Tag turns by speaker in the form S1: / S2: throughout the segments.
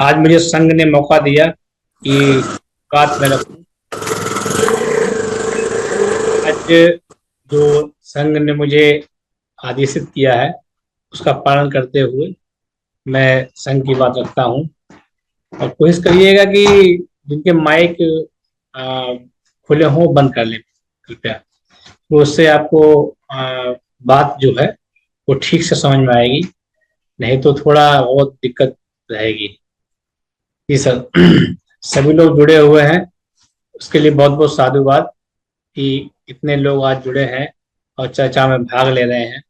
S1: आज मुझे संघ ने मौका दिया कि बात मैं रखूं। आज जो संघ ने मुझे आदेशित किया है उसका पालन करते हुए मैं संघ की बात रखता हूँ। और कोशिश करिएगा कि जिनके माइक आ, खुले हों बंद कर लें कृपया। तो उससे आपको बात जो है वो ठीक से समझ में आएगी, नहीं तो थोड़ा बहुत दिक्कत रहेगी। जी सर। सभी लोग जुड़े हुए हैं, उसके लिए बहुत बहुत साधुवाद कि इतने लोग आज जुड़े हैं और चर्चा में भाग ले रहे हैं।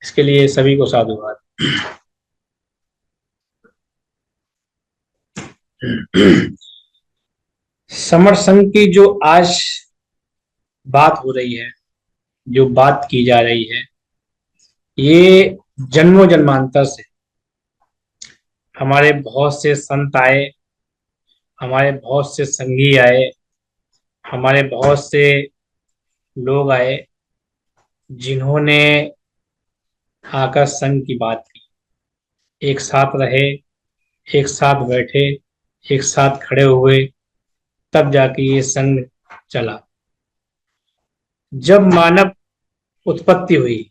S1: इसके लिए सभी को साधुवाद। समर संघ की जो आज बात हो रही है, जो बात की जा रही है, ये जन्मों जन्मांतर से हमारे बहुत से संत आए, हमारे बहुत से संगी आए, हमारे बहुत से लोग आए जिन्होंने आकर संघ की बात की। एक साथ रहे, एक साथ बैठे, एक साथ खड़े हुए, तब जाके ये संघ चला। जब मानव उत्पत्ति हुई,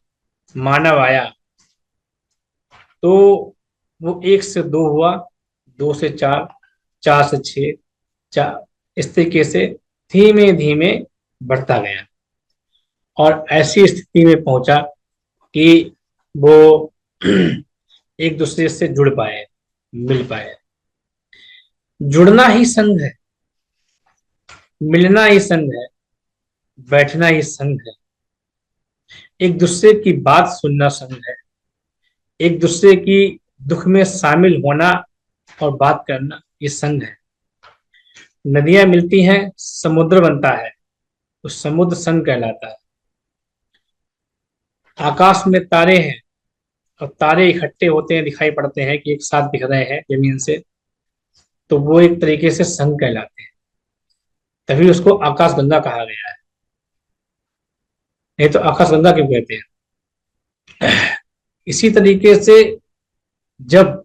S1: मानव आया, तो वो एक से दो हुआ, दो से चार, चार से छः, चार, इस तरीके से धीमे धीमे बढ़ता गया और ऐसी स्थिति में पहुंचा कि वो एक दूसरे से जुड़ पाए, मिल पाए। जुड़ना ही संघ है, मिलना ही संघ है, बैठना ही संघ है, एक दूसरे की बात सुनना संघ है, एक दूसरे की दुख में शामिल होना और बात करना ये संघ है। नदियां मिलती हैं, समुद्र बनता है, तो समुद्र संघ कहलाता है। आकाश में तारे हैं और तारे इकट्ठे होते हैं, दिखाई पड़ते हैं कि एक साथ दिख रहे हैं जमीन से, तो वो एक तरीके से संघ कहलाते हैं। तभी उसको आकाशगंगा कहा गया है। नहीं तो आकाशगंगा क्यों कहते हैं? इसी तरीके से जब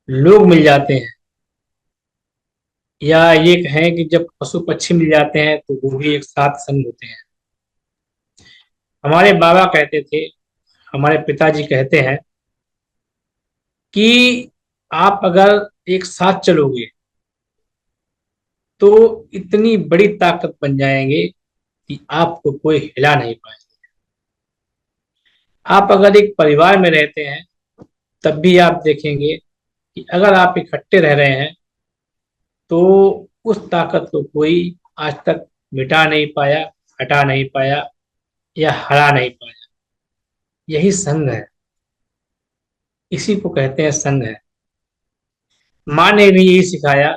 S1: लोग मिल जाते हैं, या ये कहें कि जब पशु पक्षी मिल जाते हैं, तो वो भी एक साथ संग होते हैं। हमारे बाबा कहते थे, हमारे पिताजी कहते हैं कि आप अगर एक साथ चलोगे तो इतनी बड़ी ताकत बन जाएंगे कि आपको कोई हिला नहीं पाएगा। आप अगर एक परिवार में रहते हैं, तब भी आप देखेंगे कि अगर आप इकट्ठे रह रहे हैं तो उस ताकत को कोई आज तक मिटा नहीं पाया, हटा नहीं पाया या हरा नहीं पाया। यही संघ है, इसी को कहते हैं संघ है। माँ ने भी यही सिखाया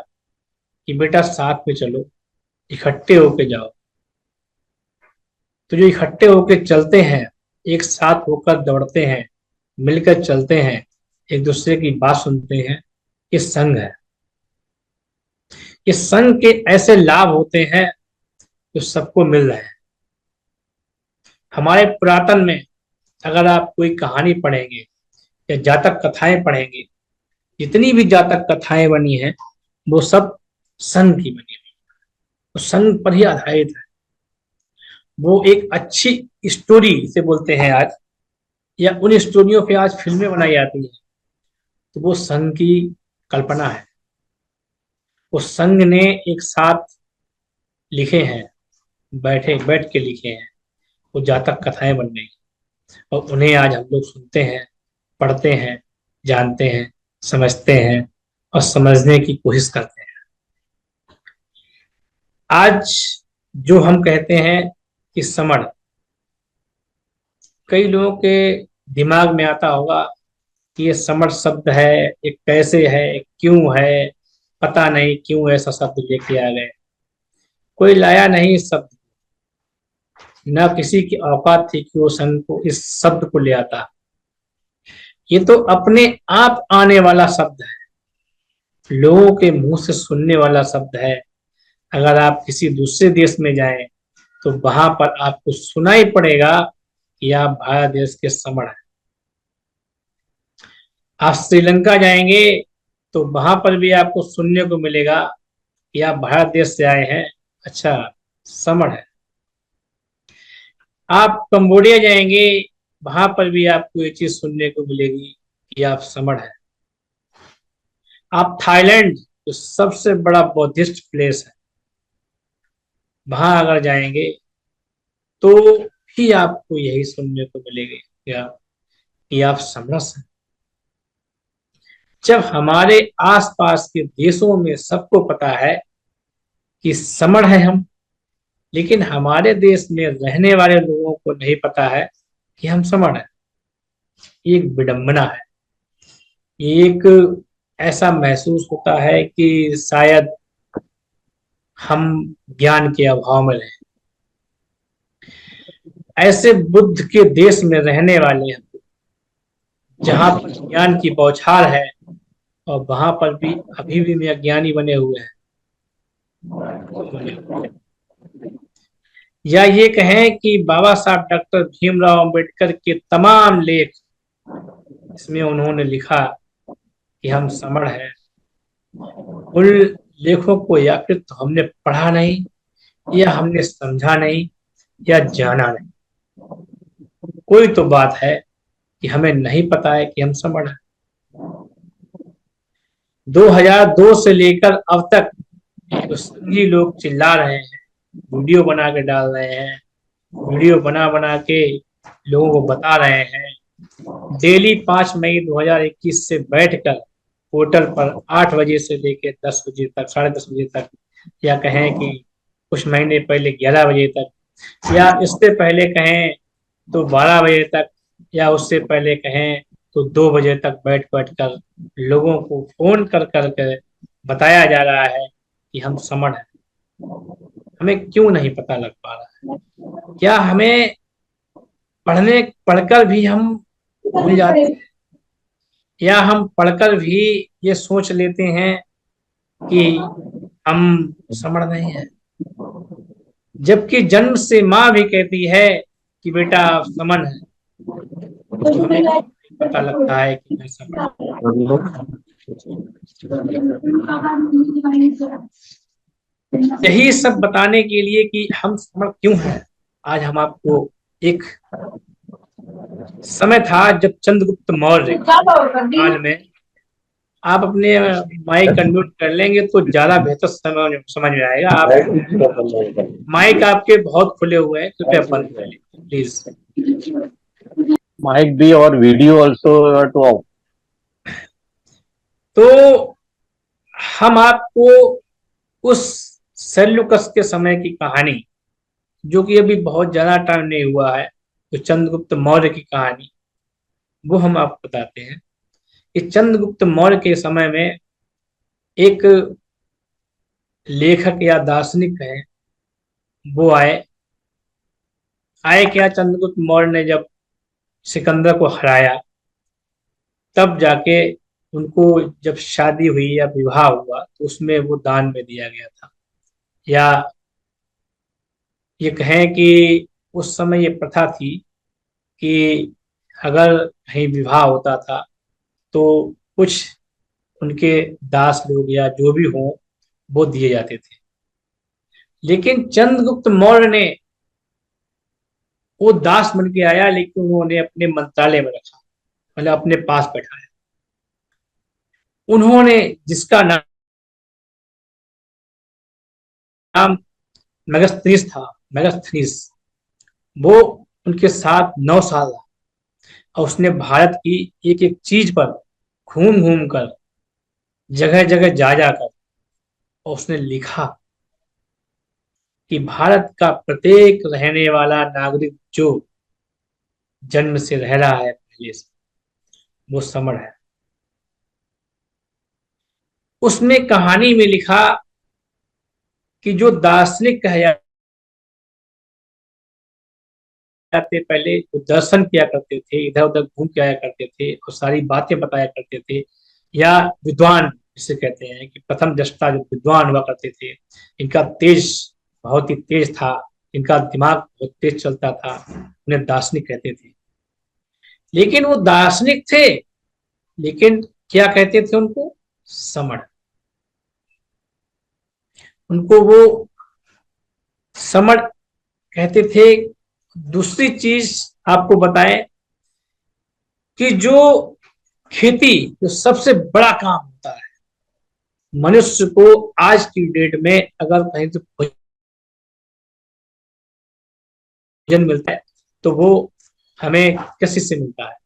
S1: कि बेटा साथ में चलो, इकट्ठे होके जाओ। तो जो इकट्ठे होके चलते हैं, एक साथ होकर दौड़ते हैं, मिलकर चलते हैं, एक दूसरे की बात सुनते हैं, ये संघ है। इस संघ के ऐसे लाभ होते हैं जो सबको मिल रहे हैं। हमारे पुरातन में अगर आप कोई कहानी पढ़ेंगे या जातक कथाएं पढ़ेंगे, जितनी भी जातक कथाएं बनी हैं वो सब संघ की बनी हुई, तो संघ पर ही आधारित है। वो एक अच्छी स्टोरी से बोलते हैं आज, या उन स्टोरियों पे आज फिल्में बनाई जाती हैं, तो वो संघ की कल्पना है। उस संघ ने एक साथ लिखे हैं, बैठ के लिखे हैं, वो जातक कथाएं बन गई और उन्हें आज हम लोग सुनते हैं, पढ़ते हैं, जानते हैं, समझते हैं और समझने की कोशिश करते हैं। आज जो हम कहते हैं कि समण, कई लोगों के दिमाग में आता होगा कि ये समण शब्द है, ये कैसे है, क्यों है, पता नहीं क्यों ऐसा शब्द लेके आ गए। कोई लाया नहीं इस शब्द, न किसी की औकात थी कि वो संघ को इस शब्द को ले आता। ये तो अपने आप आने वाला शब्द है, लोगों के मुंह से सुनने वाला शब्द है। अगर आप किसी दूसरे देश में जाएं तो वहां पर आपको सुनाई पड़ेगा कि आप भारत देश के समण हैं। आप श्रीलंका जाएंगे तो वहां पर भी आपको सुनने को मिलेगा कि आप भारत देश से आए हैं, अच्छा समण है। आप कंबोडिया जाएंगे, वहां पर भी आपको ये चीज सुनने को मिलेगी कि आप समण है। आप थाईलैंड, जो सबसे बड़ा बौद्धिस्ट प्लेस है, वहां अगर जाएंगे तो भी आपको यही सुनने को मिलेगी क्या, कि आप समरस हैं। जब हमारे आसपास के देशों में सबको पता है कि समण है हम, लेकिन हमारे देश में रहने वाले लोगों को नहीं पता है कि हम समण हैं। ये एक विडंबना है। ये एक ऐसा महसूस होता है कि शायद हम ज्ञान के अभाव में रहे। ऐसे बुद्ध के देश में रहने वाले हैं, जहां पर ज्ञान की बौछार है, और वहां पर भी अभी भी मैं अज्ञानी बने हुए हैं। या ये कहें कि बाबा साहब डॉक्टर भीमराव अंबेडकर के तमाम लेख, इसमें उन्होंने लिखा कि हम समण हैं, उन लेखों को या फिर तो हमने पढ़ा नहीं, या हमने समझा नहीं, या जाना नहीं। कोई तो बात है कि हमें नहीं पता है कि हम समण हैं। 2002 से लेकर अब तक तो संघी लोग चिल्ला रहे हैं, वीडियो बना के डाल रहे हैं, वीडियो बना बना के लोगों को बता रहे हैं। डेली 5 मई 2021 से बैठकर पोर्टल पर 8 बजे से लेकर 10 बजे तक, 10:30 बजे तक, या कहें कि कुछ महीने पहले 11 बजे तक, या इससे पहले कहें तो 12 बजे तक, या उससे पहले कहें तो 2 बजे तक बैठ बैठ कर लोगों को फोन कर करके बताया जा रहा है कि हम समण हैं। हमें क्यों नहीं पता लग पा रहा है? क्या हमें पढ़कर भी हम भूल जाते हैं, या हम पढ़कर भी ये सोच लेते हैं कि हम समझ नहीं है, जबकि जन्म से माँ भी कहती है कि बेटा आप समन है, तो हमें पता लगता है कि मैं समन। यही सब बताने के लिए कि हम समण क्यों हैं, आज हम आपको एक समय था जब चंद्रगुप्त मौर्य काल में, आप अपने माइक अनम्यूट कर लेंगे तो ज्यादा बेहतर समझ में आएगा। आप माइक आपके बहुत खुले हुए हैं, कृपया बंद कर लीजिए प्लीज।
S2: माइक भी और वीडियो ऑल्सो टू ऑफ।
S1: तो हम आपको उस सेल्यूकस के समय की कहानी, जो कि अभी बहुत ज्यादा टाइम नहीं हुआ है, तो चंद्रगुप्त मौर्य की कहानी, वो हम आपको बताते हैं। कि चंद्रगुप्त मौर्य के समय में एक लेखक या दार्शनिक है, वो आए क्या, चंद्रगुप्त मौर्य ने जब सिकंदर को हराया, तब जाके उनको जब शादी हुई या विवाह हुआ तो उसमें वो दान में दिया गया था। या ये कहें कि उस समय ये प्रथा थी कि अगर कहीं विवाह होता था तो कुछ उनके दास लोग या जो भी हों वो दिए जाते थे। लेकिन चंद्रगुप्त मौर्य ने, वो दास बन के आया, लेकिन उन्होंने अपने मंत्रालय में रखा, मतलब अपने पास बैठाया। उन्होंने जिसका नाम मेगास्थनीस था, मेगास्थनीस, वो उनके साथ 9 साल रहा, और उसने भारत की एक एक चीज पर घूम घूम कर, जगह जगह जा जाकर, और उसने लिखा कि भारत का प्रत्येक रहने वाला नागरिक जो जन्म से रह रहा है पहले से, वो समण है। उसने कहानी में लिखा कि जो दार्शनिक कहे जाते, पहले जो दर्शन किया करते थे, इधर उधर घूम के आया करते थे और सारी बातें बताया करते थे, या विद्वान जिसे कहते हैं कि प्रथम दृष्टा जो विद्वान हुआ करते थे, इनका तेज बहुत ही तेज था, इनका दिमाग बहुत तेज चलता था, उन्हें दार्शनिक कहते थे। लेकिन वो दार्शनिक थे, लेकिन क्या कहते थे उनको, समण। उनको वो समण कहते थे। दूसरी चीज आपको बताएं कि जो खेती जो सबसे बड़ा काम होता है मनुष्य को आज की डेट में, अगर कहीं से भोजन मिलता है तो वो हमें किसी से मिलता है,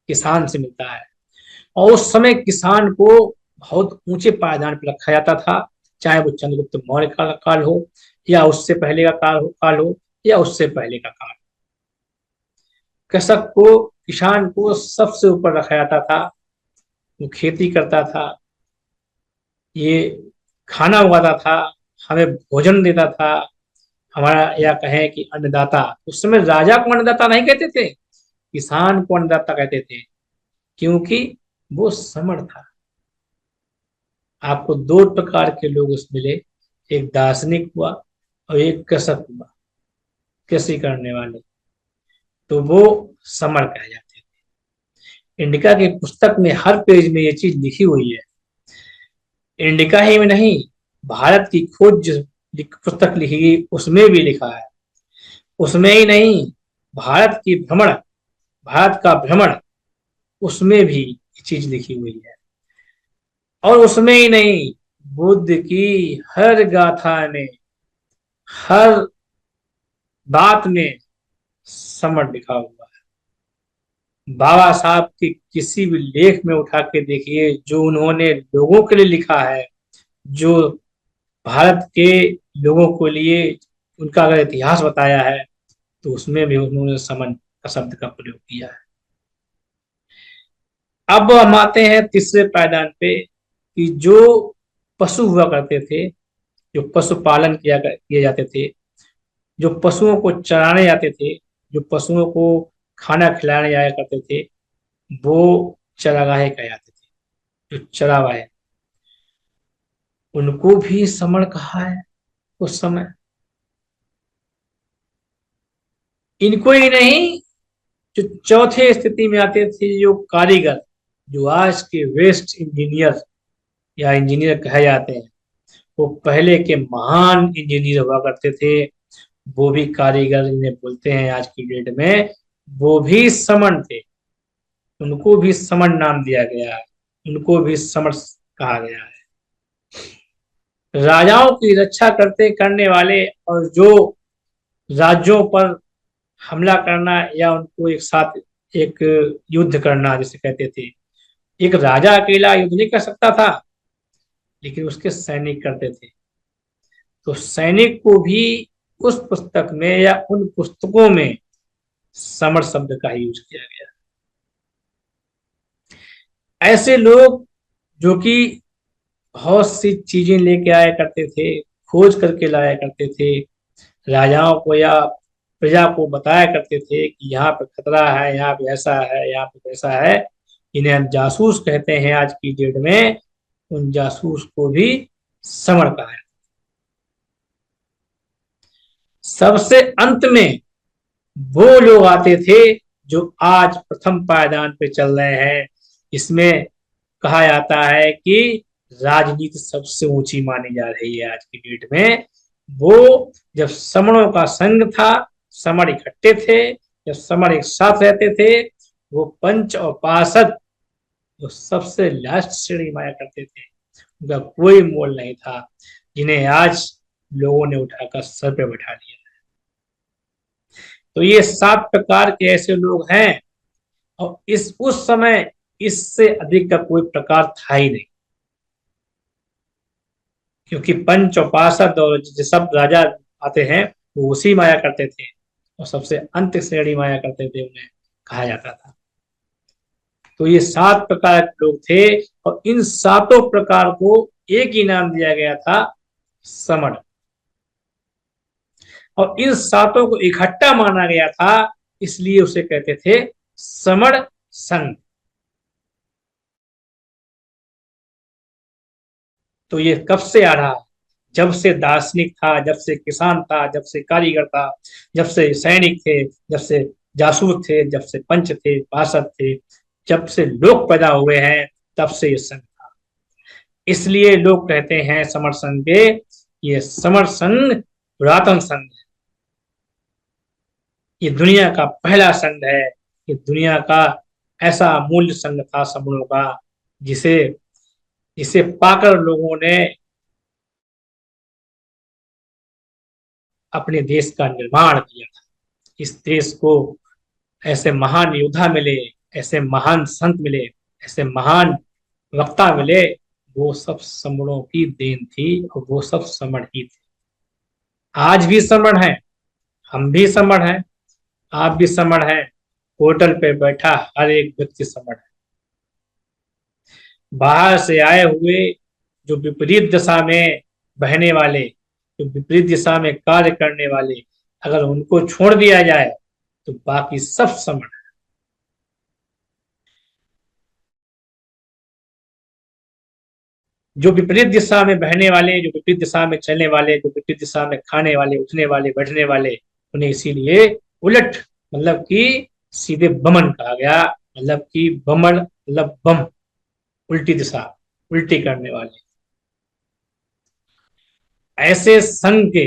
S1: किसान से मिलता है। और उस समय किसान को बहुत ऊंचे पायदान पर रखा जाता था, चाहे वो चंद्रगुप्त मौर्य का काल हो, या उससे पहले का काल हो, या उससे पहले का काल। कृषक को, किसान को सबसे ऊपर रखा जाता था। वो खेती करता था, ये खाना उगाता था, हमें भोजन देता था, हमारा, या कहें कि अन्नदाता। उस समय राजा को अन्नदाता नहीं कहते थे, किसान को अन्नदाता कहते थे, क्योंकि वो समर्थ था। आपको दो प्रकार के लोग उसमें मिले, एक दार्शनिक हुआ और एक कृषक हुआ, कृषि करने वाले, तो वो समर कहे जाते हैं। इंडिका की पुस्तक में हर पेज में ये चीज लिखी हुई है। इंडिका ही में नहीं, भारत की खोज जो पुस्तक लिखी गई उसमें भी लिखा है। उसमें ही नहीं, भारत की भ्रमण, भारत का भ्रमण, उसमें भी ये चीज लिखी हुई है। और उसमें ही नहीं, बुद्ध की हर गाथा में, हर बात में समझ लिखा हुआ है। बाबा साहब के किसी भी लेख में उठा के देखिए, जो उन्होंने लोगों के लिए लिखा है, जो भारत के लोगों के लिए उनका अगर इतिहास बताया है, तो उसमें भी उन्होंने समन का शब्द का प्रयोग किया है। अब हम आते हैं तीसरे पायदान पे, कि जो पशु हुआ करते थे, जो पशुपालन किए जाते थे, जो पशुओं को चराने जाते थे, जो पशुओं को खाना खिलाने जाया करते थे, वो चरागाहे कहलाते थे। जो चरावाहे, उनको भी समण कहा है उस समय। इनको ही नहीं, जो चौथे स्थिति में आते थे, जो कारीगर, जो आज के वेस्ट इंजीनियर या इंजीनियर कहे जाते हैं, वो पहले के महान इंजीनियर हुआ करते थे। वो भी कारीगर इन्हें बोलते हैं आज की डेट में। वो भी समण थे, उनको भी समण नाम दिया गया है, उनको भी समण कहा गया है। राजाओं की रक्षा करने वाले, और जो राज्यों पर हमला करना या उनको एक साथ एक युद्ध करना जिसे कहते थे। एक राजा अकेला युद्ध नहीं कर सकता था, लेकिन उसके सैनिक करते थे। तो सैनिक को भी उस पुस्तक में या उन पुस्तकों में समर शब्द का यूज किया गया। ऐसे लोग जो कि बहुत सी चीजें लेके आया करते थे, खोज करके लाया करते थे, राजाओं को या प्रजा को बताया करते थे कि यहाँ पे खतरा है, यहाँ पे ऐसा है, यहाँ पे वैसा है। इन्हें हम जासूस कहते हैं आज की डेट में। उन जासूस को भी समर कहा है। सबसे अंत में वो लोग आते थे जो आज प्रथम पायदान पे चल रहे हैं। इसमें कहा जाता है कि राजनीति सबसे ऊंची मानी जा रही है आज की डेट में। वो जब समणों का संघ था, समण इकट्ठे थे, जब समण एक साथ रहते थे, वो पंच और पार्षद वो सबसे लास्ट श्रेणी माया करते थे। उनका कोई मोल नहीं था, जिन्हें आज लोगों ने उठाकर सर पे बैठा दिया। तो ये 7 प्रकार के ऐसे लोग हैं, और इस उस समय इससे अधिक का कोई प्रकार था ही नहीं, क्योंकि पंच और पार्षद और जो सब राजा आते हैं वो उसी माया करते थे, और सबसे अंत श्रेणी माया करते थे, उन्हें कहा जाता था। तो ये 7 प्रकार के लोग थे, और इन सातों प्रकार को एक ही नाम दिया गया था, समण। और इन सातों को इकट्ठा माना गया था, इसलिए उसे कहते थे समण संघ। तो ये कब से आ रहा? जब से दार्शनिक था, जब से किसान था, जब से कारीगर था, जब से सैनिक थे, जब से जासूस थे, जब से पंच थे, पार्षद थे, जब से लोग पैदा हुए हैं, तब से ये संघ था। इसलिए लोग कहते हैं समर संघ के, ये समर संघ पुरातन संघ है, ये दुनिया का पहला संघ है, ये दुनिया का ऐसा अमूल्य संघ था समूहों का, जिसे जिसे पाकर लोगों ने अपने देश का निर्माण किया था। इस देश को ऐसे महान योद्धा मिले, ऐसे महान संत मिले, ऐसे महान वक्ता मिले, वो सब समणों की देन थी और वो सब समण ही थे। आज भी समण है, हम भी समण हैं, आप भी समण हैं, होटल पे बैठा हर एक व्यक्ति समण है। बाहर से आए हुए जो विपरीत दिशा में बहने वाले, जो विपरीत दिशा में कार्य करने वाले, अगर उनको छोड़ दिया जाए तो बाकी सब समण है। जो विपरीत दिशा में बहने वाले, जो विपरीत दिशा में चलने वाले, जो विपरीत दिशा में खाने वाले, उठने वाले, बैठने वाले, उन्हें इसीलिए उलट मतलब कि सीधे बमन कहा गया। मतलब कि बमन मतलब बम, उल्टी दिशा, उल्टी करने वाले। ऐसे संघ के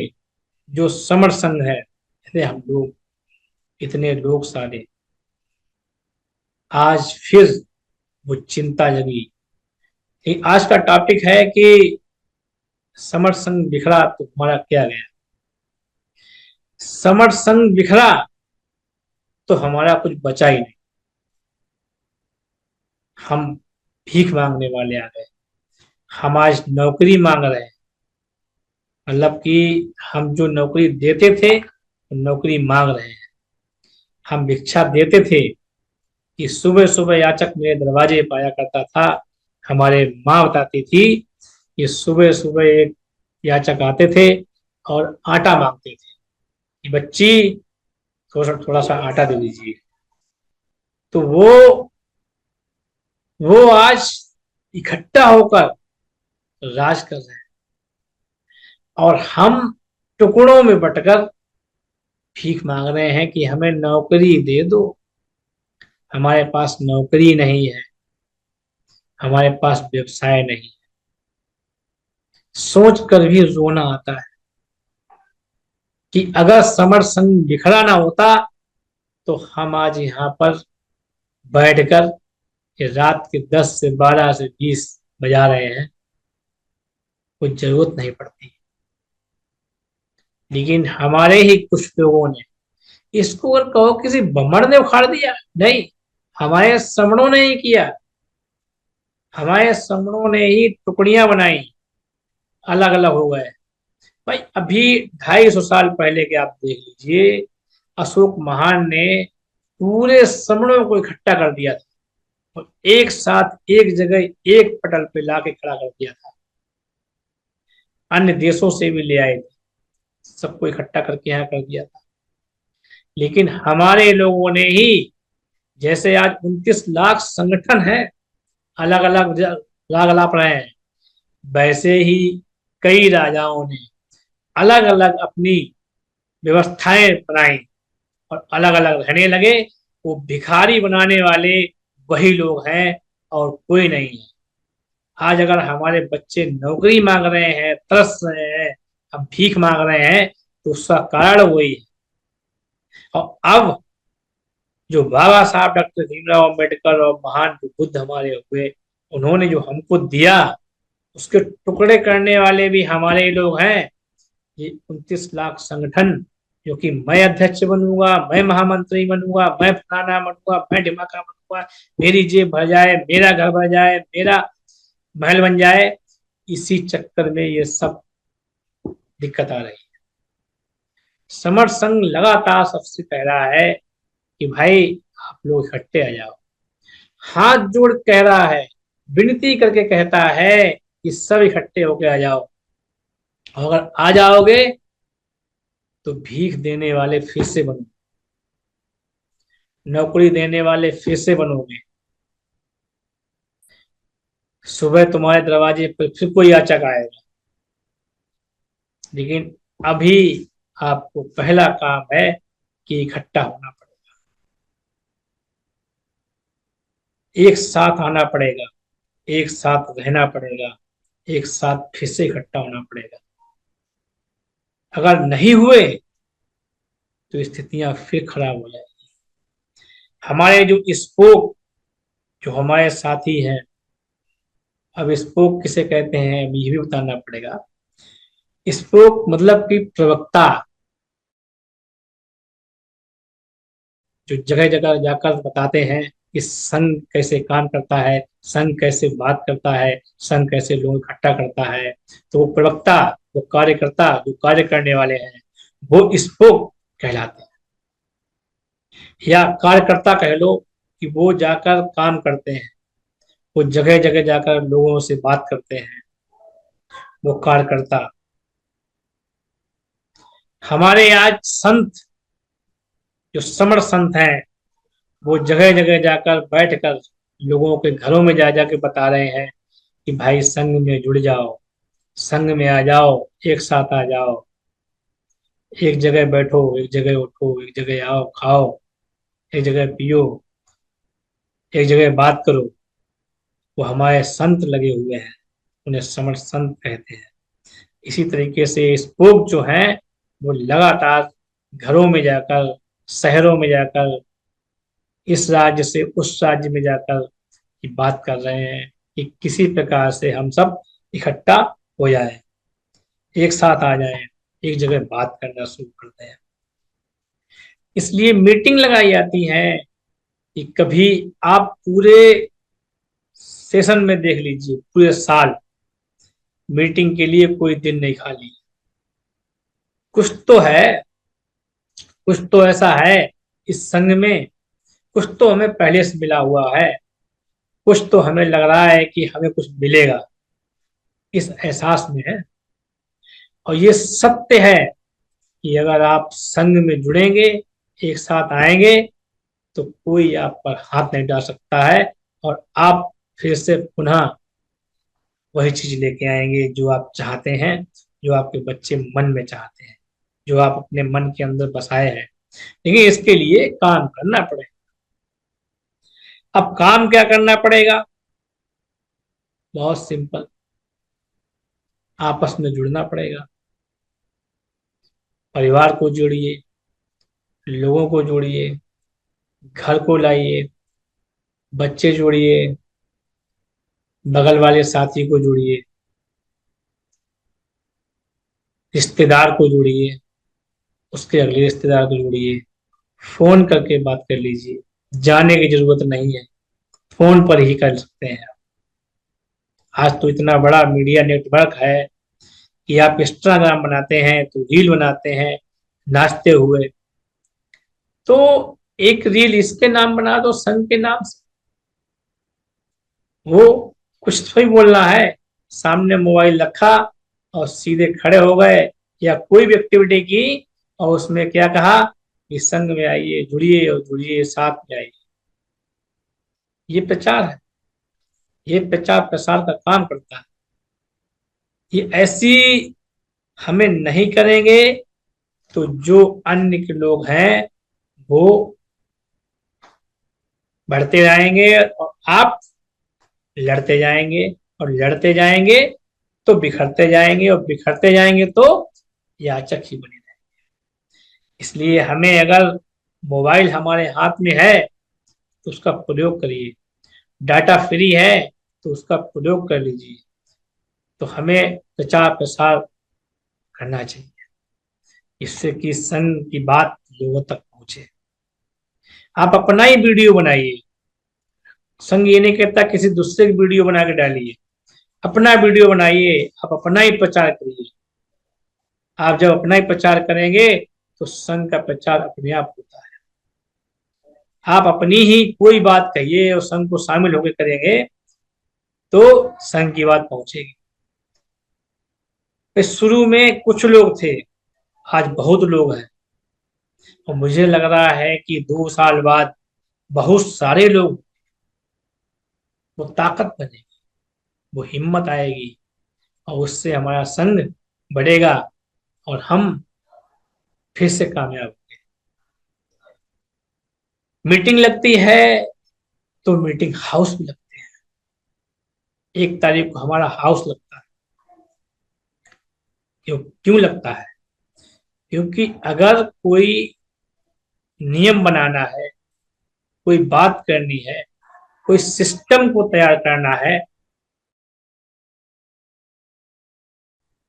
S1: जो समर संघ है, ऐसे हम लोग, इतने लोग सारे, आज फिर वो चिंता जगी। आज का टॉपिक है कि समर संघ बिखरा तो हमारा क्या गया। समर संघ बिखरा तो हमारा कुछ बचा ही नहीं। हम भीख मांगने वाले आ गए, हम आज नौकरी मांग रहे हैं। मतलब कि हम जो नौकरी देते थे, नौकरी मांग रहे हैं। हम भिक्षा देते थे कि सुबह सुबह याचक मेरे दरवाजे पाया करता था। हमारे माँ बताती थी कि सुबह सुबह एक याचक आते थे और आटा मांगते थे कि बच्ची थोड़ा थोड़ा सा आटा दे दीजिए। तो वो आज इकट्ठा होकर राज कर रहे हैं और हम टुकड़ों में बटकर भीख मांग रहे हैं कि हमें नौकरी दे दो। हमारे पास नौकरी नहीं है, हमारे पास व्यवसाय नहीं। सोच कर भी रोना आता है कि अगर समर संघ बिखरा ना होता तो हम आज यहाँ पर बैठकर रात के 10 से 12 से 20 बजा रहे हैं, कुछ जरूरत नहीं पड़ती। लेकिन हमारे ही कुछ लोगों ने इसको, अगर कहो किसी बमड़ ने उखाड़ दिया, नहीं, हमारे समणों ने ही किया। हमारे समणों ने ही टुकड़ियां बनाई, अलग अलग हो गए। भाई अभी 250 साल पहले के आप देख लीजिए, अशोक महान ने पूरे समणों को इकट्ठा कर दिया था और एक साथ एक जगह एक पटल पे लाके खड़ा कर दिया था। अन्य देशों से भी ले आए थे, सबको इकट्ठा करके यहाँ कर दिया था। लेकिन हमारे लोगों ने ही, जैसे आज 29 लाख संगठन है, अलग अलग राग अलाप रहे हैं, वैसे ही कई राजाओं ने अलग अलग अपनी व्यवस्थाएं बनाई और अलग अलग रहने लगे। वो भिखारी बनाने वाले वही लोग हैं और कोई नहीं है। आज अगर हमारे बच्चे नौकरी मांग रहे हैं, तरस रहे हैं, हम भीख मांग रहे हैं, तो उसका कारण वही है। और अब जो बाबा साहब डॉक्टर भीमराव अम्बेडकर और महान जो बुद्ध हमारे हुए, उन्होंने जो हमको दिया, उसके टुकड़े करने वाले भी हमारे लोग हैं। ये 29 लाख संगठन, जो कि मैं अध्यक्ष बनूंगा, मैं महामंत्री बनूंगा, मैं फलाना बनूंगा, मैं ढिमाका बनूंगा, मेरी जेब भर जाए, मेरा घर भर जाए, मेरा महल बन जाए, इसी चक्कर में ये सब दिक्कत आ रही है। समर संघ लगातार सबसे कह रहा है कि भाई आप लोग इकट्ठे आ जाओ, हाथ जोड़ कह रहा है, विनती करके कहता है कि सब इकट्ठे होके आ जाओ। और अगर आ जाओगे तो भीख देने वाले फिर से बनो, नौकरी देने वाले फिर से बनोगे। सुबह तुम्हारे दरवाजे पर फिर कोई याचक आएगा। लेकिन अभी आपको पहला काम है कि इकट्ठा होना पड़ेगा, एक साथ आना पड़ेगा, एक साथ रहना पड़ेगा, एक साथ फिर से इकट्ठा होना पड़ेगा। अगर नहीं हुए तो स्थितियां फिर खराब हो जाएगी। हमारे जो स्पोक, जो हमारे साथी हैं, अब स्पोक किसे कहते हैं अब ये भी बताना पड़ेगा। स्पोक मतलब कि प्रवक्ता, जो जगह जगह जाकर बताते हैं कि संघ कैसे काम करता है, संघ कैसे बात करता है, संघ कैसे लोग इकट्ठा करता है। तो वो प्रवक्ता, वो कार्यकर्ता, जो कार्य करने वाले हैं, वो स्पोक कहलाते हैं। या कार्यकर्ता कह लो कि वो जाकर काम करते हैं, वो जगह जगह जाकर लोगों से बात करते हैं, वो कार्यकर्ता। हमारे आज संत, जो समर संत हैं, वो जगह जगह जाकर बैठकर लोगों के घरों में जा जाके बता रहे हैं कि भाई संघ में जुड़ जाओ, संघ में आ जाओ, एक साथ आ जाओ, एक जगह बैठो, एक जगह उठो, एक जगह आओ खाओ, एक जगह पियो, एक जगह बात करो। वो हमारे संत लगे हुए हैं, उन्हें समर संत कहते हैं। इसी तरीके से स्पोक जो हैं, वो लगातार घरों में जाकर, शहरों में जाकर, इस राज्य से उस राज्य में जाकर की बात कर रहे हैं कि किसी प्रकार से हम सब इकट्ठा हो जाएं, एक साथ आ जाएं, एक जगह बात करना शुरू कर दें। इसलिए मीटिंग लगाई जाती है कि कभी आप पूरे सेशन में देख लीजिए, पूरे साल मीटिंग के लिए कोई दिन नहीं खाली। कुछ तो है, कुछ तो ऐसा है इस संघ में, कुछ तो हमें पहले से मिला हुआ है, कुछ तो हमें लग रहा है कि हमें कुछ मिलेगा, इस एहसास में है। और ये सत्य है कि अगर आप संघ में जुड़ेंगे, एक साथ आएंगे, तो कोई आप पर हाथ नहीं डाल सकता है, और आप फिर से पुनः वही चीज लेके आएंगे जो आप चाहते हैं, जो आपके बच्चे मन में चाहते हैं, जो आप अपने मन के अंदर बसाए हैं। लेकिन इसके लिए काम करना पड़ेगा। अब काम क्या करना पड़ेगा? बहुत सिंपल, आपस में जुड़ना पड़ेगा। परिवार को जोड़िए, लोगों को जोड़िए, घर को लाइए, बच्चे जोड़िए, बगल वाले साथी को जोड़िए, रिश्तेदार को जोड़िए, उसके अगले रिश्तेदार को जोड़िए, फोन करके बात कर लीजिए। जाने की जरूरत नहीं है, फोन पर ही कर सकते हैं। आज तो इतना बड़ा मीडिया नेटवर्क है कि आप इंस्टाग्राम बनाते हैं तो रील बनाते हैं नाचते हुए, तो एक रील इसके नाम बना दो, संघ के नाम से। वो कुछ तो ही बोलना है, सामने मोबाइल रखा और सीधे खड़े हो गए, या कोई भी एक्टिविटी की और उसमें क्या कहा कि संघ में आइए, जुड़िए और जुड़िए, साथ में आइए। ये प्रचार है, ये प्रचार प्रसार का काम करता है। ये ऐसी हमें नहीं करेंगे तो जो अन्य के लोग हैं वो बढ़ते जाएंगे, और आप लड़ते जाएंगे, और लड़ते जाएंगे तो बिखरते जाएंगे, और बिखरते जाएंगे तो याचक ही बने रहेंगे। इसलिए हमें, अगर मोबाइल हमारे हाथ में है तो उसका प्रयोग करिए, डाटा फ्री है तो उसका प्रयोग कर लीजिए। तो हमें प्रचार प्रसार करना चाहिए, इससे कि संघ की बात लोगों तक पहुंचे। आप अपना ही वीडियो बनाइए, संघ ये नहीं कहता किसी दूसरे की वीडियो बना के डालिए, अपना वीडियो बनाइए, आप अपना ही प्रचार करिए। आप जब अपना ही प्रचार करेंगे तो संघ का प्रचार अपने आप होता है। आप अपनी ही कोई बात कहिए और संघ को शामिल होकर करेंगे तो संघ की बात पहुंचेगी। शुरू में कुछ लोग थे, आज बहुत लोग हैं, और मुझे लग रहा है कि 2 साल बाद बहुत सारे लोग, वो ताकत बनेगी, वो हिम्मत आएगी, और उससे हमारा संघ बढ़ेगा, और हम फिर से कामयाब होंगे। मीटिंग लगती है तो मीटिंग हाउस भी लगते हैं। 1 तारीख को हमारा हाउस लगता है, क्यों लगता है? क्योंकि अगर कोई नियम बनाना है, कोई बात करनी है, कोई सिस्टम को तैयार करना है,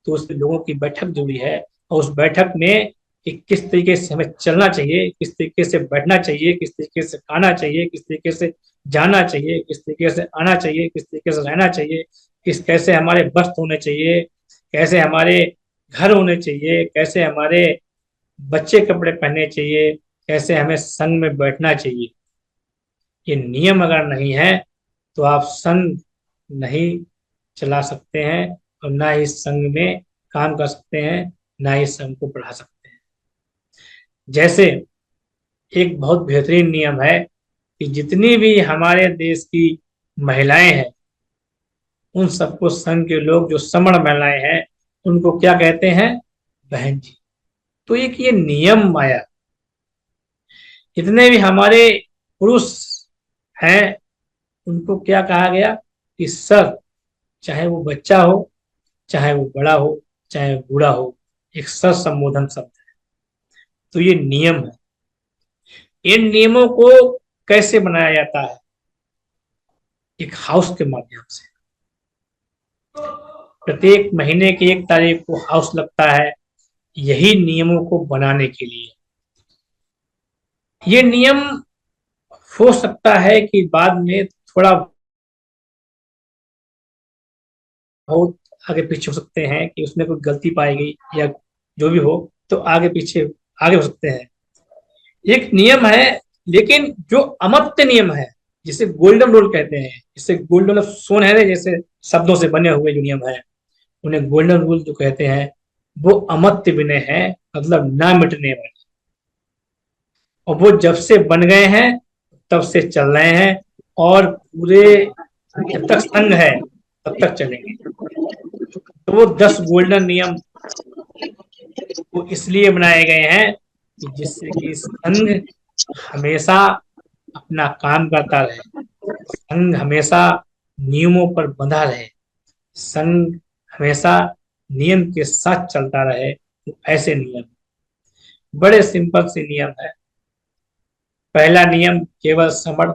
S1: तो उस लोगों की बैठक जुड़ी है, और उस बैठक में कि किस तरीके से हमें चलना चाहिए, किस तरीके से बैठना चाहिए, किस तरीके से खाना चाहिए, किस तरीके से जाना चाहिए, किस तरीके से आना चाहिए, किस तरीके से रहना चाहिए, कैसे हमारे वस्त्र होने चाहिए, कैसे हमारे घर होने चाहिए, कैसे हमारे बच्चे कपड़े पहनने चाहिए, कैसे हमें संघ में बैठना चाहिए। ये नियम अगर नहीं है तो आप संघ नहीं चला सकते हैं, और ना ही संघ में काम कर सकते हैं, ना ही संघ को बढ़ा सकते हैं। जैसे एक बहुत बेहतरीन नियम है कि जितनी भी हमारे देश की महिलाएं हैं, उन सबको संघ के लोग, जो समण महिलाएं हैं, उनको क्या कहते हैं? बहन जी। तो एक ये नियम आया। जितने भी हमारे पुरुष हैं, उनको क्या कहा गया? कि सर, चाहे वो बच्चा हो, चाहे वो बड़ा हो, चाहे वो बूढ़ा हो, एक सर संबोधन शब्द है। तो ये नियम है। इन नियमों को कैसे बनाया जाता है? एक हाउस के माध्यम से। प्रत्येक महीने की 1 तारीख को हाउस लगता है, यही नियमों को बनाने के लिए। ये नियम हो सकता है कि बाद में थोड़ा बहुत आगे पीछे हो सकते हैं, कि उसमें कोई गलती पाई गई या जो भी हो, तो आगे पीछे आगे हो सकते हैं। एक नियम है, लेकिन जो अमर्त्य नियम है, जिसे गोल्डन रूल कहते हैं, जिसे गोल्डन सोनहरे जैसे शब्दों से बने हुए जो नियम है, उन्हें गोल्डन रूल जो कहते हैं, वो अमर्त्य विनय है, मतलब ना मिटने वाले। और वो जब से बन गए हैं, तब से चल रहे हैं, और पूरे जब तक संघ है तब तक चलेंगे। तो वो 10 गोल्डन नियम वो इसलिए बनाए गए हैं कि जिससे कि संघ हमेशा अपना काम करता रहे, संघ हमेशा नियमों पर बंधा रहे, संघ हमेशा नियम के साथ चलता रहे। तो ऐसे नियम बड़े सिंपल से नियम है। पहला नियम, केवल समण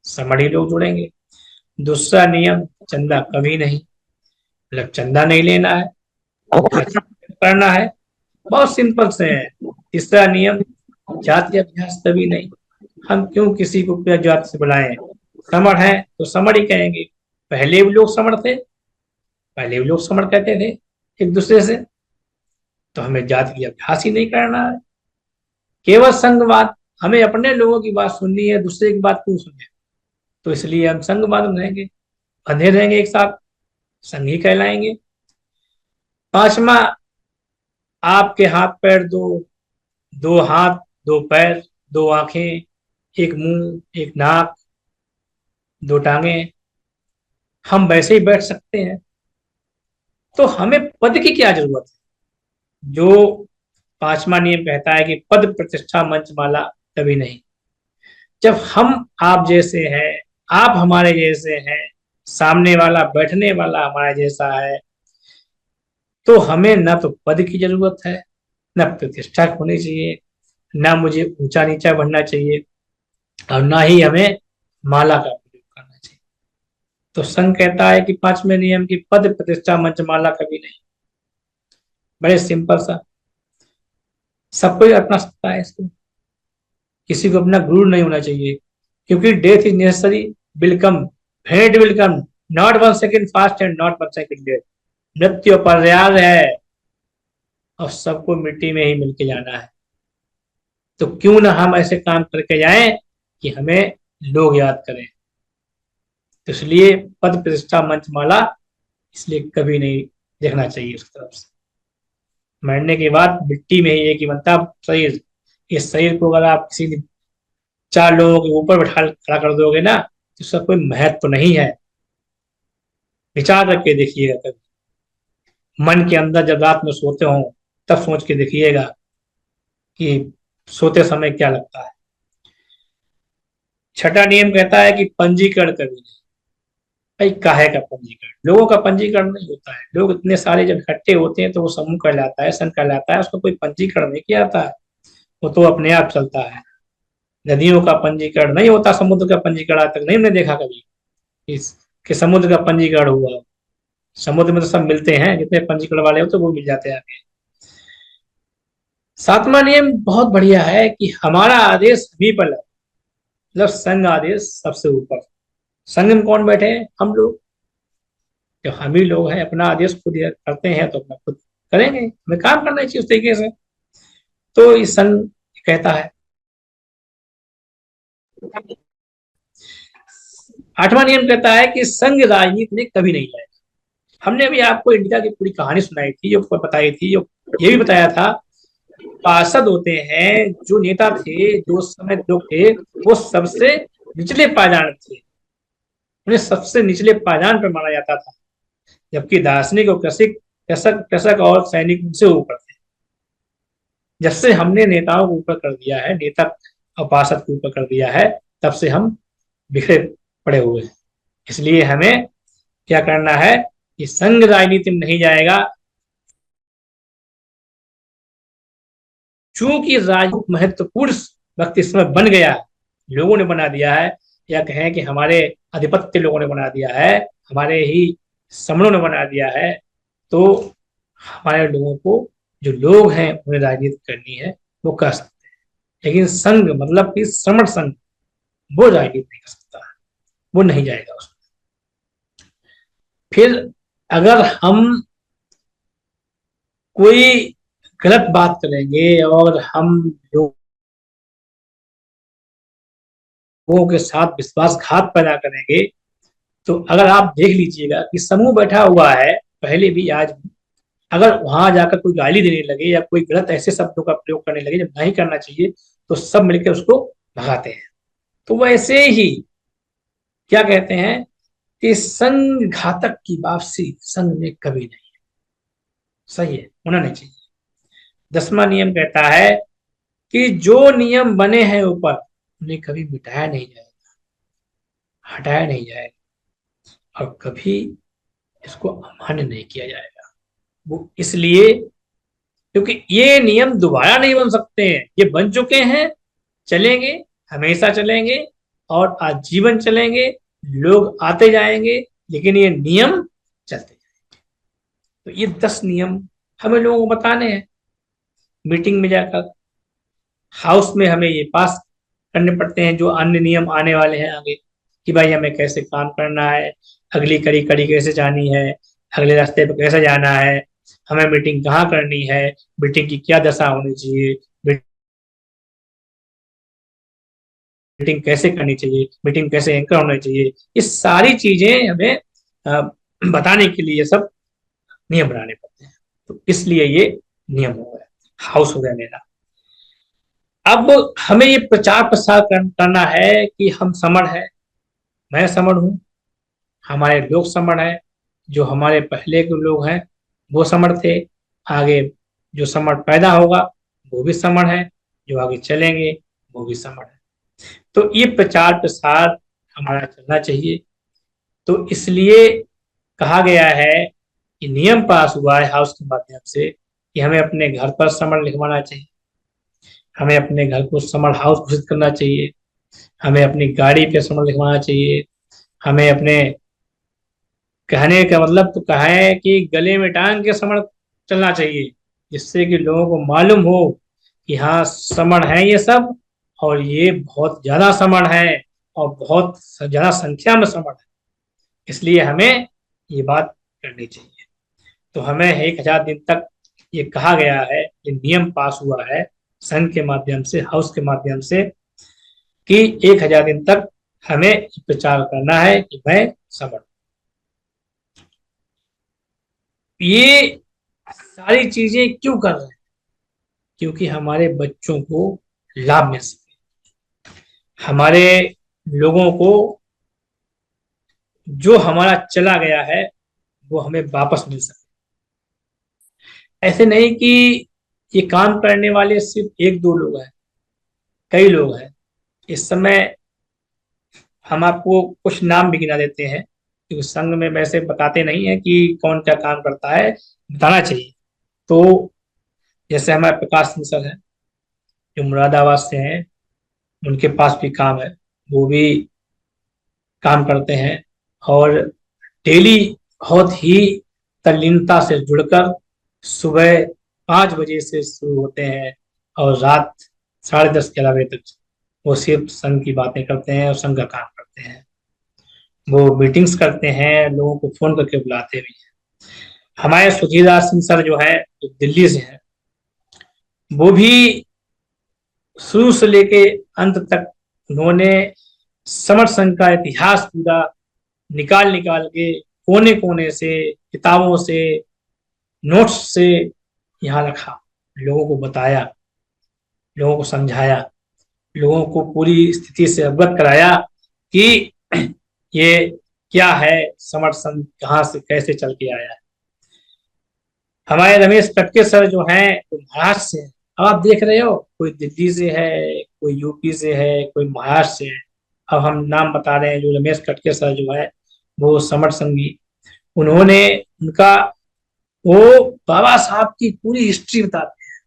S1: समण ही लोग जुड़ेंगे। दूसरा नियम, चंदा कभी नहीं, मतलब चंदा नहीं लेना है, करना है, बहुत सिंपल से है। तीसरा नियम, जाति अभ्यास कभी नहीं, हम क्यों किसी को क्या जाति से बुलाएं, समण है तो समण ही कहेंगे। पहले भी लोग समण थे, पहले भी लोग समण कहते थे एक दूसरे से, तो हमें जाति की अभ्यास ही नहीं करना है। केवल संघवाद, हमें अपने लोगों की बात सुननी है, दूसरे की बात क्यों सुने? तो इसलिए हम संघवाद में रहेंगे, बंधे रहेंगे एक साथ, संघी कहलाएंगे। पांचवा, आपके हाथ पैर दो, दो हाथ, दो पैर, दो आंखें, एक मुंह, एक नाक, दो टांगे, हम वैसे ही बैठ सकते हैं। तो हमें पद की क्या जरूरत है? जो पांचवा नियम कहता है कि पद प्रतिष्ठा मंचमाला कभी नहीं। जब हम आप जैसे हैं, आप हमारे जैसे हैं, सामने वाला बैठने वाला हमारा जैसा है, तो हमें ना तो पद की जरूरत है, ना प्रतिष्ठा होनी चाहिए, ना मुझे ऊंचा नीचा बनना चाहिए, और ना ही हमें माला का प्रयोग करना चाहिए। तो संघ कहता है कि पांचवें नियम की पद प्रतिष्ठा मंचमाला कभी नहीं। बड़े सिंपल सा, सबको अपना सकता है इसको, किसी को अपना गुरु नहीं होना चाहिए, क्योंकि death is necessary, will come, भेंट will come, not 1 second fast and not 1 second late. मृत्यु पर्याय है, और सबको मिट्टी में ही मिलके जाना है। तो क्यों ना हम ऐसे काम करके जाएं कि हमें लोग याद करें। तो इसलिए पद प्रतिष्ठा मंचमाला इसलिए कभी नहीं देखना चाहिए उस तरफ से। मरने के बाद मिट्टी में ही एक ही बनता शरीर। इस शरीर को अगर आप किसी 4 लोगों के ऊपर बैठा खड़ा कर दोगे ना, तो उसका कोई महत्व तो नहीं है। विचार करके देखिएगा कभी, मन के अंदर जब रात में सोते हो, तब सोच के देखिएगा कि सोते समय क्या लगता है। छठा नियम कहता है कि पंजीकरण कभी नहीं। भाई काहे का पंजीकरण, लोगों का पंजीकरण नहीं होता है। लोग इतने सारे जब इकट्ठे होते हैं तो वो समूह कहलाता है, संघ कहलाता है, उसका कोई पंजीकरण नहीं किया जाता है, वो तो अपने आप चलता है। नदियों का पंजीकरण नहीं होता, समुद्र का पंजीकरण आज तक नहीं हमने देखा कभी इस कि समुद्र का पंजीकरण हुआ। समुद्र में तो सब मिलते हैं, जितने पंजीकरण वाले होते हैं वो मिल जाते हैं आगे। सातवां नियम बहुत बढ़िया है कि हमारा आदेश भी पर लगे, मतलब संघ आदेश सबसे ऊपर। संघ में कौन बैठे हैं? हम लोग। जब हम ही लोग हैं, अपना आदेश खुद करते हैं तो अपना खुद करेंगे, हमें काम करना चाहिए उस तरीके से। तो इस संघ कहता है। आठवां नियम कहता है कि संघ राजनीति में कभी नहीं जाएगा। हमने अभी आपको इंडिया की पूरी कहानी सुनाई थी, जो बताई थी, जो ये भी बताया था, पार्षद होते हैं जो नेता थे, जो उस समय लोग थे, वो सबसे निचले पायदान थे, उन्हें सबसे निचले पायदान पर माना जाता था। जबकि दार्शनिक और कृषक कृषक कृषक और सैनिक उनसे ऊपर थे। जब से हमने नेताओं को ऊपर कर दिया है, नेता और पार्षद को ऊपर कर दिया है, तब से हम बिखरे पड़े हुए हैं। इसलिए हमें क्या करना है कि संघ राजनीति में नहीं जाएगा। चूंकि राजनीति महत्वपूर्ण वक्त इस समय बन गया है, लोगों ने बना दिया है, या कहें कि हमारे आधिपत्य लोगों ने बना दिया है, हमारे ही समणों ने बना दिया है, तो हमारे लोगों को, जो लोग हैं उन्हें राजनीति करनी है, वो कर सकते हैं। लेकिन संघ मतलब कि श्रमण संघ, वो राजनीति नहीं कर सकता है, वो नहीं जाएगा उसमें। फिर अगर हम कोई गलत बात करेंगे और हम लोगों के साथ विश्वासघात पैदा करेंगे, तो अगर आप देख लीजिएगा कि समूह बैठा हुआ है पहले भी आज भी, अगर वहां जाकर कोई गाली देने लगे या कोई गलत ऐसे शब्दों का प्रयोग करने लगे जब नहीं करना चाहिए, तो सब मिलकर उसको भगाते हैं। तो वैसे ही क्या कहते हैं कि संघ घातक की वापसी संघ में कभी नहीं। सही है, होना नहीं चाहिए। 10वां नियम कहता है कि जो नियम बने हैं ऊपर, उन्हें कभी मिटाया नहीं जाएगा, हटाया नहीं जाएगा, और कभी इसको अमान्य नहीं किया जाएगा। वो इसलिए क्योंकि ये नियम दोबारा नहीं बन सकते हैं, ये बन चुके हैं, चलेंगे, हमेशा चलेंगे और आजीवन चलेंगे। लोग आते जाएंगे, लेकिन ये नियम चलते जाएंगे। तो ये 10 नियम हमें लोगों को बताने हैं मीटिंग में जाकर। हाउस में हमें ये पास करने पड़ते हैं जो अन्य नियम आने वाले हैं आगे, कि भाई हमें कैसे काम करना है, अगली कड़ी कड़ी कैसे जानी है, अगले रास्ते पे कैसे जाना है, हमें मीटिंग कहाँ करनी है, मीटिंग की क्या दशा होनी चाहिए, मीटिंग कैसे करनी चाहिए, मीटिंग कैसे एंकर होना चाहिए, ये सारी चीजें हमें बताने के लिए सब नियम बनाने पड़ते हैं। तो इसलिए ये नियम हो गया, हाउस हो गया मेरा। अब हमें ये प्रचार प्रसार करना है कि हम समण है, मैं समण हूँ, हमारे लोग समण है, जो हमारे पहले के लोग हैं वो समण थे, आगे जो समण पैदा होगा वो भी समण है, जो आगे चलेंगे वो भी समण है। तो ये प्रचार प्रसार हमारा चलना चाहिए। तो इसलिए कहा गया है कि नियम पास हुआ है हाउस के माध्यम से कि हमें अपने घर पर समण लिखवाना चाहिए, हमें अपने घर को समण हाउस घोषित करना चाहिए, हमें अपनी गाड़ी पे समण लिखवाना चाहिए, हमें अपने, कहने का मतलब तो कहा है कि गले में टांग के समण चलना चाहिए, जिससे कि लोगों को मालूम हो कि हाँ समण है ये सब, और ये बहुत ज्यादा समण है, और बहुत ज्यादा संख्या में समण है। इसलिए हमें ये बात करनी चाहिए। तो हमें 1000 दिन तक ये कहा गया है, ये नियम पास हुआ है संघ के माध्यम से, हाउस के माध्यम से, कि 1000 दिन तक हमें प्रचार करना है कि मैं समण। ये सारी चीजें क्यों कर रहे हैं? क्योंकि हमारे बच्चों को लाभ मिल सके, हमारे लोगों को जो हमारा चला गया है वो हमें वापस मिल सके। ऐसे नहीं कि ये काम करने वाले सिर्फ एक दो लोग हैं, कई लोग हैं। इस समय हम आपको कुछ नाम भी गिना देते हैं। क्योंकि संघ में वैसे बताते नहीं है कि कौन क्या काम करता है, बताना चाहिए। तो जैसे हमारे प्रकाश सिंह सर हैं, जो मुरादाबाद से हैं, उनके पास भी काम है, वो भी काम करते हैं, और डेली बहुत ही तल्लीनता से जुड़कर सुबह 5 बजे से शुरू होते हैं और रात 10:30-11 बजे तक वो सिर्फ संघ की बातें करते हैं और संघ का काम करते हैं। वो मीटिंग्स करते हैं, लोगों को फोन करके बुलाते भी हैं। हमारे सुधीरदास सिंह सर जो है, जो दिल्ली से हैं, वो भी शुरू से लेके अंत तक उन्होंने समर संघ का इतिहास पूरा निकाल निकाल के कोने कोने से, किताबों से, नोट्स से यहाँ रखा, लोगों को बताया, लोगों को समझाया, लोगों को पूरी स्थिति से अवगत कराया कि ये क्या है, समर संघ कहाँ से कैसे चल के आया है। हमारे रमेश कटके सर जो हैं, वो महाराष्ट्र से हैं। अब आप देख रहे हो, कोई दिल्ली से है, कोई यूपी से है, कोई महाराष्ट्र से है। अब हम नाम बता रहे हैं, जो रमेश कटके सर जो है, वो समर संघी, उन्होंने उनका वो बाबा साहब की पूरी हिस्ट्री बताते हैं।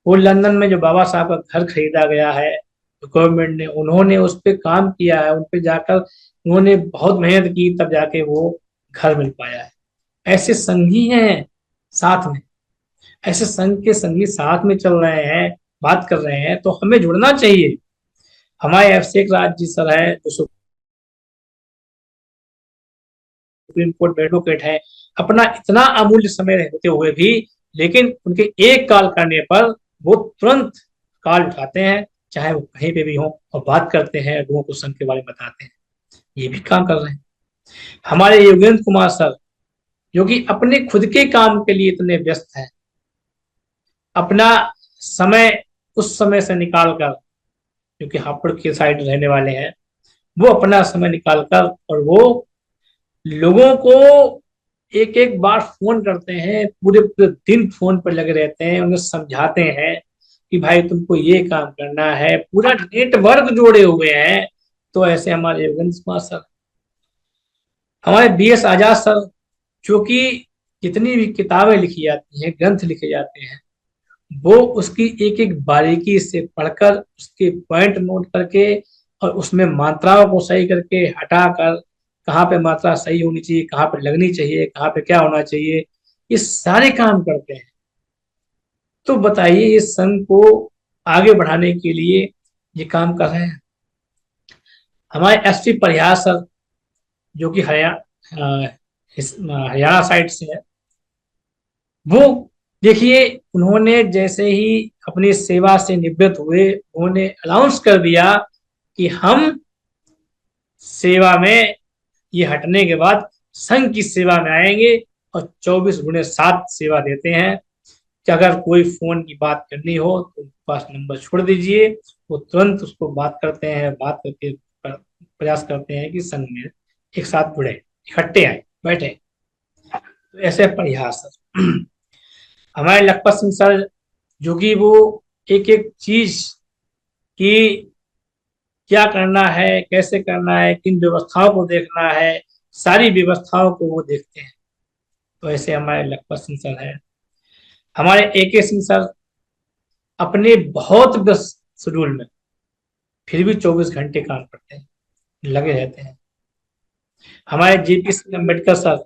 S1: वो लंदन में जो बाबा साहब का घर खरीदा गया है गवर्नमेंट ने, उन्होंने उस पर काम किया है, उन पे जाकर उन्होंने बहुत मेहनत की, तब जाके वो घर मिल पाया है। ऐसे संघी हैं साथ में, ऐसे संघ के संगी साथ में चल रहे हैं, बात कर रहे हैं, तो हमें जुड़ना चाहिए। हमारे अभिषेक राज जी सर है, जो सुप्रीम कोर्ट में एडवोकेट है, अपना इतना अमूल्य समय होते हुए भी, लेकिन उनके एक कॉल करने पर वो तुरंत कॉल उठाते हैं, चाहे वो कहीं पे भी हो, और बात करते हैं, लोगों को संघ के बारे में बताते हैं। ये भी काम कर रहे हैं। हमारे योगेंद्र कुमार सर, जो कि अपने खुद के काम के लिए इतने व्यस्त हैं, अपना समय उस समय से निकाल कर, क्योंकि हापुड़ के साइड रहने वाले हैं, वो अपना समय निकाल कर और वो लोगों को एक एक बार फोन करते हैं, पूरे पूरे दिन फोन पर लगे रहते हैं, उन्हें समझाते हैं कि भाई तुमको ये काम करना है, पूरा नेटवर्क जोड़े हुए हैं। तो ऐसे हमारे योगेंद्र कुमार सर, हमारे BS आजाद सर, जो कि जितनी भी किताबें लिखी जाती हैं, ग्रंथ लिखे जाते हैं, वो उसकी एक एक बारीकी से पढ़कर, उसके पॉइंट नोट करके, और उसमें मात्राओं को सही करके हटाकर, कहाँ पे मात्रा सही होनी चाहिए, कहाँ पे लगनी चाहिए, कहाँ पे क्या होना चाहिए, ये सारे काम करते हैं। तो बताइए, इस संघ को आगे बढ़ाने के लिए ये काम कर रहे हैं। हमारे SP परिहार सर, जो कि हरियाणा साइड से है, वो देखिए, उन्होंने जैसे ही अपनी सेवा से निवृत्त हुए, उन्होंने अनाउंस कर दिया कि हम सेवा में, ये हटने के बाद संघ की सेवा में आएंगे, और 24x7 सेवा देते हैं कि अगर कोई फोन की बात करनी हो तो उनके पास नंबर छोड़ दीजिए, वो तुरंत उसको बात करते हैं, बात करके प्रयास करते हैं कि संघ में एक साथ जुड़े, इकट्ठे आए, बैठे। तो ऐसे प्रयास हमारे लखपत सिंह सर, जो कि वो एक एक चीज की क्या करना है, कैसे करना है, किन व्यवस्थाओं को देखना है, सारी व्यवस्थाओं को वो देखते हैं। तो ऐसे हमारे लखपत सिंह सर है। हमारे AK सिंह सर अपने बहुत व्यस्त शेड्यूल में फिर भी 24 घंटे काम करते हैं, लगे रहते हैं। हमारे JP सिंह अम्बेडकर सर,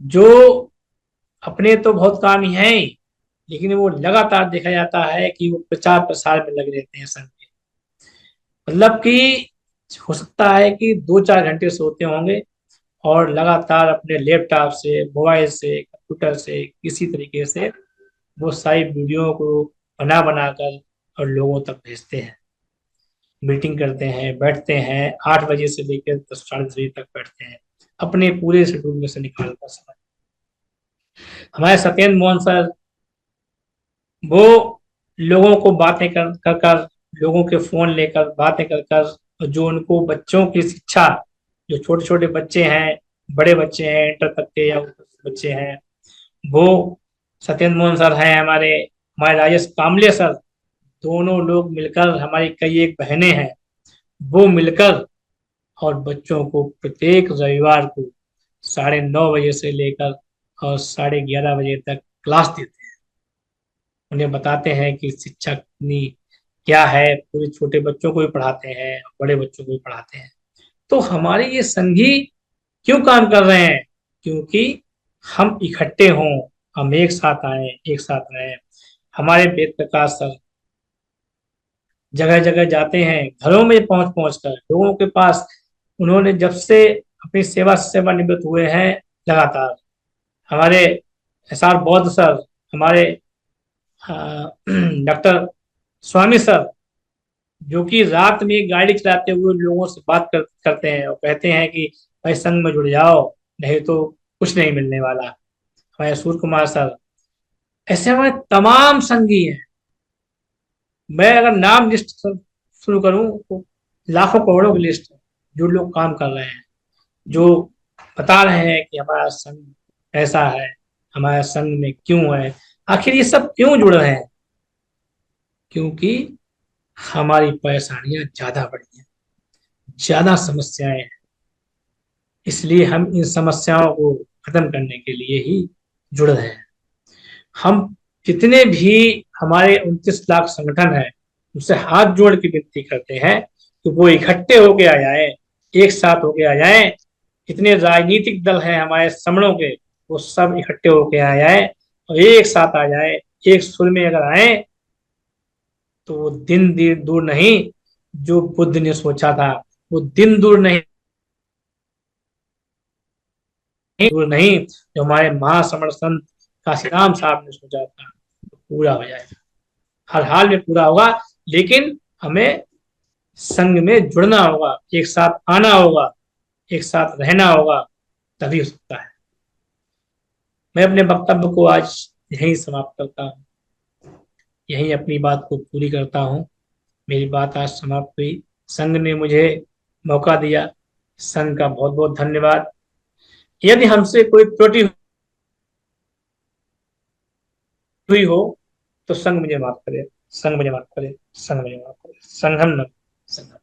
S1: जो अपने तो बहुत काम ही हैं, लेकिन वो लगातार देखा जाता है कि वो प्रचार प्रसार में लगे रहते हैं संघ के। मतलब कि हो सकता है कि 2-4 घंटे सोते होंगे, और लगातार अपने लैपटॉप से, मोबाइल से, कंप्यूटर से, किसी तरीके से वो सारी वीडियो को बना बना कर और लोगों तक भेजते हैं। मीटिंग करते हैं, बैठते हैं, 8 बजे से लेकर 10, 10:30 बजे तक बैठते हैं, अपने पूरे शेड्यूल में से निकाल कर समय। हमारे सत्येंद्र मोहन सर, वो लोगों को बातें कर लोगों के फोन लेकर बातें कर, जो उनको बच्चों की शिक्षा, जो छोटे छोटे बच्चे हैं, बड़े बच्चे हैं, इंटर तक के या बच्चे हैं, वो सत्येंद्र मोहन सर हैं। हमारे हमारे राजेश कामले सर, दोनों लोग मिलकर, हमारी कई एक बहनें हैं, वो मिलकर और बच्चों को प्रत्येक रविवार को 9:30 बजे से लेकर और 11:30 बजे तक क्लास देते हैं। उन्हें बताते हैं कि शिक्षा कितनी क्या है, पूरे छोटे बच्चों को भी पढ़ाते हैं, बड़े बच्चों को भी पढ़ाते हैं। तो हमारे ये संघी क्यों काम कर रहे हैं? क्योंकि हम इकट्ठे हों, हम एक साथ आए, एक साथ रहें। हमारे वेद प्रकाश सर जगह जगह जाते हैं, घरों में पहुंच पहुंच कर लोगों के पास। उन्होंने जब से अपनी सेवा से सेवानिवृत्त हुए हैं, लगातार हमारे SR बौद्ध सर, हमारे डॉक्टर स्वामी सर, जो कि रात में गाड़ी चलाते हुए लोगों से बात करते हैं और कहते हैं कि भाई संघ में जुड़ जाओ, नहीं तो कुछ नहीं मिलने वाला। हमारे सूर्य कुमार सर, ऐसे हमारे तमाम संघी हैं। मैं अगर नाम लिस्ट शुरू करूं तो लाखों करोड़ों की लिस्ट है, जो लोग काम कर रहे हैं, जो बता रहे हैं कि हमारा संघ ऐसा है, हमारा संघ में क्यों है, आखिर ये सब क्यों जुड़ रहे हैं? क्योंकि हमारी परेशानियां ज्यादा बढ़ी हैं, ज्यादा समस्याएं हैं, इसलिए हम इन समस्याओं को खत्म करने के लिए ही जुड़ रहे हैं। हम जितने भी हमारे 29 लाख संगठन है, उनसे हाथ जोड़ के विनती करते हैं कि वो इकट्ठे होके आ जाए, एक साथ होके आ जाए। जितने राजनीतिक दल हैं हमारे समणों के, वो सब इकट्ठे होके आ जाए और एक साथ आ जाए। एक सुर में अगर आए तो वो दिन दूर नहीं, जो बुद्ध ने सोचा था वो दिन दूर नहीं, दूर नहीं, जो हमारे महासमण संत काशीराम साहब ने सोचा था पूरा हो जाएगा, हर हाल में पूरा होगा। लेकिन हमें संघ में जुड़ना होगा, एक साथ आना होगा, एक साथ रहना होगा, तभी हो सकता है। मैं अपने वक्तव्य को आज यहीं समाप्त करता हूँ, यहीं अपनी बात को पूरी करता हूँ। मेरी बात आज समाप्त हुई। संघ ने मुझे मौका दिया, संघ का बहुत बहुत धन्यवाद। यदि हमसे कोई त्रुटि हुई हो तो संघ मुझे माफ करे, संघ मुझे माफ करे, संघ मुझे माफ करे। संघम न संघम।